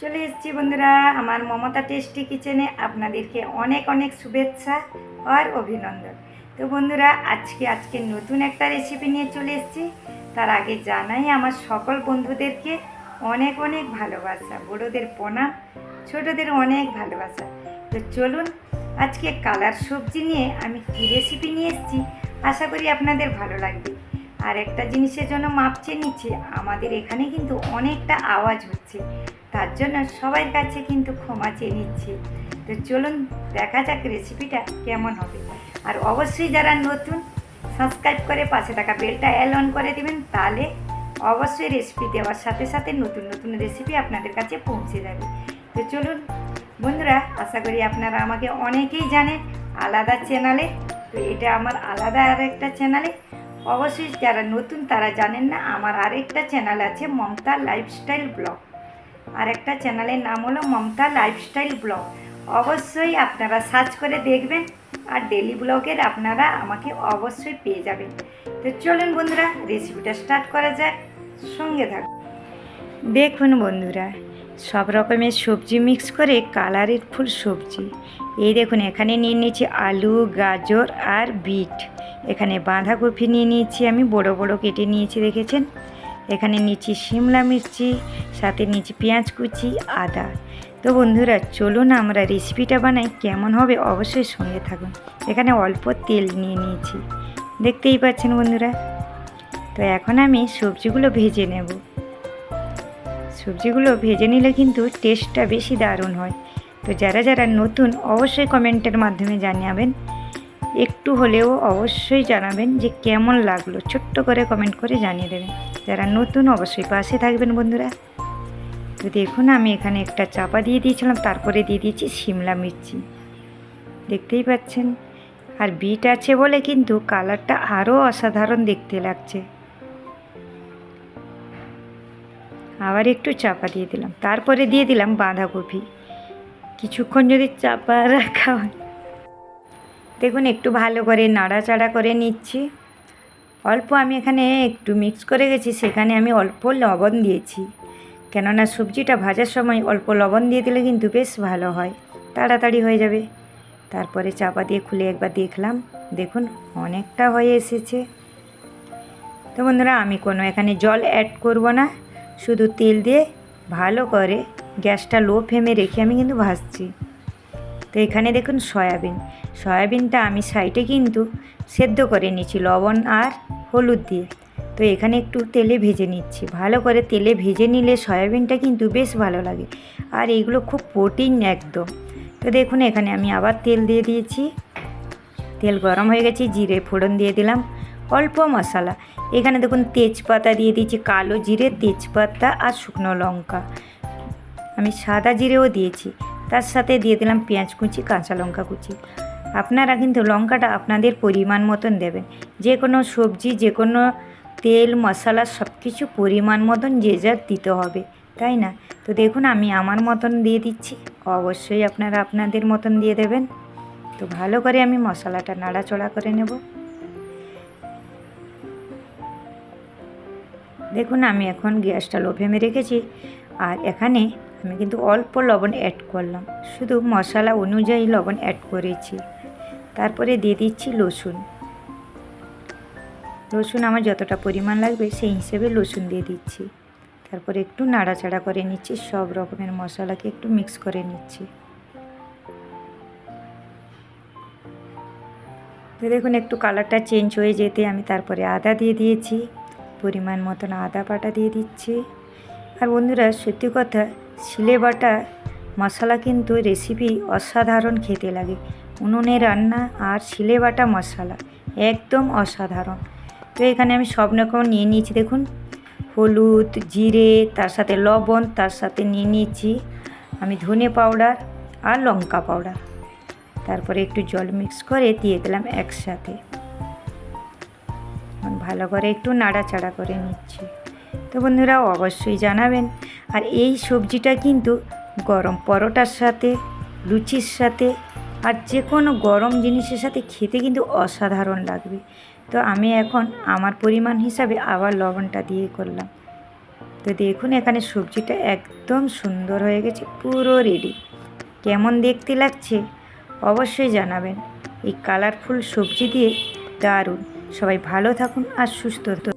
চলে এসেছি বন্ধুরা আমার মমতা টেস্টি কিচেনে। আপনাদেরকে অনেক অনেক শুভেচ্ছা আর অভিনন্দন। তো বন্ধুরা আজকে নতুন একটা রেসিপি নিয়ে চলে এসেছি। তার আগে জানাই আমার সকল বন্ধুদেরকে অনেক অনেক ভালোবাসা, বড়োদের প্রণাম, ছোটোদের অনেক ভালোবাসা। তো চলুন আজকে কালার সবজি নিয়ে আমি কী রেসিপি নিয়ে এসেছি, আশা করি আপনাদের ভালো লাগবে। আর একটা জিনিসের জন্য মাপ চেয়ে নিচ্ছি, আমাদের এখানে কিন্তু অনেকটা আওয়াজ হচ্ছে, তার জন্য সবার কাছে কিন্তু ক্ষমা চেয়ে নিচ্ছি। তো চলুন দেখা যাক রেসিপিটা কেমন হবে। আর অবশ্যই যারা নতুন সাবস্ক্রাইব করে পাশে থাকা বেলটা অন করে দেবেন, তাহলে অবশ্যই রেসিপি দেওয়ার সাথে সাথে নতুন নতুন রেসিপি আপনাদের কাছে পৌঁছে যাবে। তো চলুন বন্ধুরা, আশা করি আপনারা আমাকে অনেকেই জানেন আলাদা চ্যানেলে। তো এটা আমার আলাদা আরেকটা চ্যানেলে। অবশ্যই যারা নতুন তারা জানেন না, আমার আরেকটা চ্যানেল আছে মমতা লাইফস্টাইল ব্লগ। আর একটা চ্যানেলের নাম হলো মমতা লাইফস্টাইল ব্লগ। অবশ্যই আপনারা সার্চ করে দেখবেন, আর ডেলি ব্লগের আপনারা আমাকে অবশ্যই পেয়ে যাবেন। তো চলুন বন্ধুরা রেসিপিটা স্টার্ট করা যায়, সঙ্গে থাকুন। দেখুন বন্ধুরা, সব রকমের সবজি মিক্স করে কালারের ফুল সবজি। এই দেখুন এখানে নিয়ে নিয়েছি আলু, গাজর আর বিট। এখানে বাঁধাকপি নিয়ে নিয়েছি, আমি বড় বড় কেটে নিয়েছি দেখেছেন। এখানে নিয়েছি শিমলা মির্চি, সাথে নিয়েছি পেঁয়াজ কুচি, আদা। তো বন্ধুরা চলুন আমরা রেসিপিটা বানাই, কেমন হবে অবশ্যই সঙ্গে থাকুন। এখানে অল্প তেল নিয়ে নিয়েছি, দেখতেই পাচ্ছেন বন্ধুরা। তো এখন আমি সবজিগুলো ভেজে নেব। সবজিগুলো ভেজে নিলে কিন্তু টেস্টটা বেশি দারুণ হয়। তো যারা যারা নতুন অবশ্যই কমেন্টের মাধ্যমে জানাবেন, একটু হলেও অবশ্যই জানাবেন যে কেমন লাগলো, ছোট্ট করে কমেন্ট করে জানিয়ে দেবেন। যারা নতুন অবশ্যই পাশে থাকবেন বন্ধুরা। তো দেখুন আমি এখানে একটা চাপা দিয়ে দিয়েছিলাম, তারপরে দিয়ে দিয়েছি শিমলা মির্চি, দেখতেই পাচ্ছেন। আর বিট আছে বলে কিন্তু কালারটা আরও অসাধারণ দেখতে লাগছে। আবার একটু চাপা দিয়ে দিলাম, তারপরে দিয়ে দিলাম বাঁধাকপি। কিছুক্ষণ যদি চাপা রাখা হয়, দেখুন একটু ভালো করে নাড়াচাড়া করে নিচ্ছি। অল্প আমি এখানে একটু মিক্স করে গেছি, সেখানে আমি অল্প লবণ দিয়েছি, কেননা সবজিটা ভাজার সময় অল্প লবণ দিয়ে দিলে কিন্তু বেশ ভালো হয়, তাড়াতাড়ি হয়ে যাবে। তারপরে চাপা দিয়ে খুলে একবার দেখলাম, দেখুন অনেকটা হয়ে এসেছে। তো বন্ধুরা আমি কোনো এখানে জল অ্যাড করব না, শুধু তেল দিয়ে ভালো করে গ্যাসটা লো ফ্লেমে রেখে আমি কিন্তু ভাজছি। তো এখানে দেখুন সয়াবিনটা আমি সাইডে কিন্তু সেদ্ধ করে নিচ্ছি লবণ আর হলুদ দিয়ে। তো এখানে একটু তেলে ভেজে নিচ্ছি, ভালো করে তেলে ভেজে নিলে সয়াবিনটা কিন্তু বেশ ভালো লাগে, আর এইগুলো খুব প্রোটিন একদম। তো দেখুন এখানে আমি আবার তেল দিয়ে দিয়েছি, তেল গরম হয়ে গেছে, জিরে ফোড়ন দিয়ে দিলাম, অল্প মশলা। এখানে দেখুন তেজপাতা দিয়ে দিয়েছি, কালো জিরে, তেজপাতা আর শুকনো লঙ্কা। আমি সাদা জিরেও দিয়েছি, তার সাথে দিয়ে দিলাম পেঁয়াজ কুচি, কাঁচা লঙ্কা কুচি। আপনারা কিন্তু লঙ্কাটা আপনাদের পরিমাণ মতন দেবেন। যে কোনো সবজি, যে কোনো তেল মশলা সব কিছু পরিমাণ মতন যে যার দিতে হবে, তাই না? তো দেখুন আমি আমার মতন দিয়ে দিচ্ছি, অবশ্যই আপনারা আপনাদের মতন দিয়ে দেবেন। তো ভালো করে আমি মশলাটা নাড়াচড়া করে নেব। দেখুন আমি এখন গ্যাসটা লো ফ্লেমে রেখেছি, আর এখানে আমি কিন্তু অল্প লবণ অ্যাড করলাম, শুধু মশলা অনুযায়ী লবণ অ্যাড করেছি। তারপরে দিয়ে দিচ্ছি রসুন আমার যতটা পরিমাণ লাগবে সেই হিসেবে রসুন দিয়ে দিচ্ছি। তারপরে একটু নাড়াচাড়া করে নিচ্ছি, সব রকমের মশলাকে একটু মিক্স করে নিচ্ছি। তো দেখুন একটু কালারটা চেঞ্জ হয়ে যেতে আমি তারপরে আদা দিয়ে দিয়েছি, পরিমাণ মতন আদা বাটা দিয়ে দিচ্ছি। আর বন্ধুরা সত্যি কথা, শিলে বাটা মশলা কিন্তু রেসিপি অসাধারণ খেতে লাগে। উনুনে রান্না আর শিলে বাটা মশলা একদম অসাধারণ। তো এখানে আমি সব রকম নিয়ে নিয়েছি, দেখুন হলুদ, জিরে, তার সাথে লবণ, তার সাথে নিয়ে নিয়েছি আমি ধনে পাউডার আর লঙ্কা পাউডার। তারপরে একটু জল মিক্স করে দিয়ে দিলাম একসাথে, ভালো করে একটু নাড়াচাড়া করে নিচ্ছি। তো বন্ধুরা অবশ্যই জানাবেন। আর এই সবজিটা কিন্তু গরম পরোটার সাথে, লুচির সাথে আর যে কোনো গরম জিনিসের সাথে খেতে কিন্তু অসাধারণ লাগবে। তো আমি এখন আমার পরিমাণ হিসাবে আবার লবণটা দিয়ে করলাম। তো দেখুন এখানে সবজিটা একদম সুন্দর হয়ে গেছে, পুরো রেডি। কেমন দেখতে লাগছে অবশ্যই জানাবেন। এই কালারফুল সবজি দিয়ে দারুণ। সবাই ভালো থাকুন আর সুস্থ থাকুন।